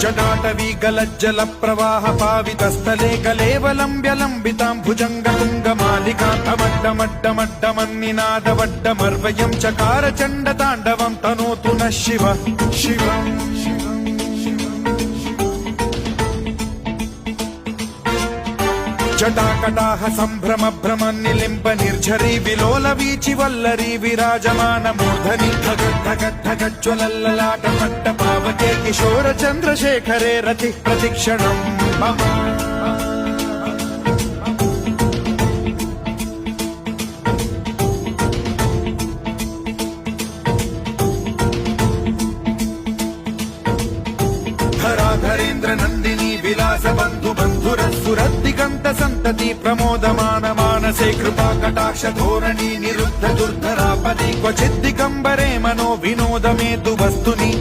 जटाटवी गलज्जल प्रवाह पावितस्थले कलेवलम्ब्य लम्बिताम्भुजङ्गतुङ्गमालिकान्तमड्डमड्डमड्डमन्निनादवड्डमर्वयं चकार चण्डताण्डवं तनोतु नः शिवः शिवम् जटाकटाह सम्भ्रम भ्रम निलिम्ब निर्झरी विलोल वीचि वल्लरी विराजमान मूर्धनि धगद्धगद्धगज्ज्वलल्ललाट पट्ट पावके किशोर चन्द्रशेखरे रतिः प्रतिक्षणम् मम धराधरेन्द्र नन्दिनी विलास बन्धु बन्धुरस्फुरद्दिगन्त सन्तति प्रमोदमान मानसे कृपा कटाक्ष धोरणी निरुद्ध दुर्धरापदि क्वचिद्दिगम्बरे मनो विनोद मेतु वस्तुनि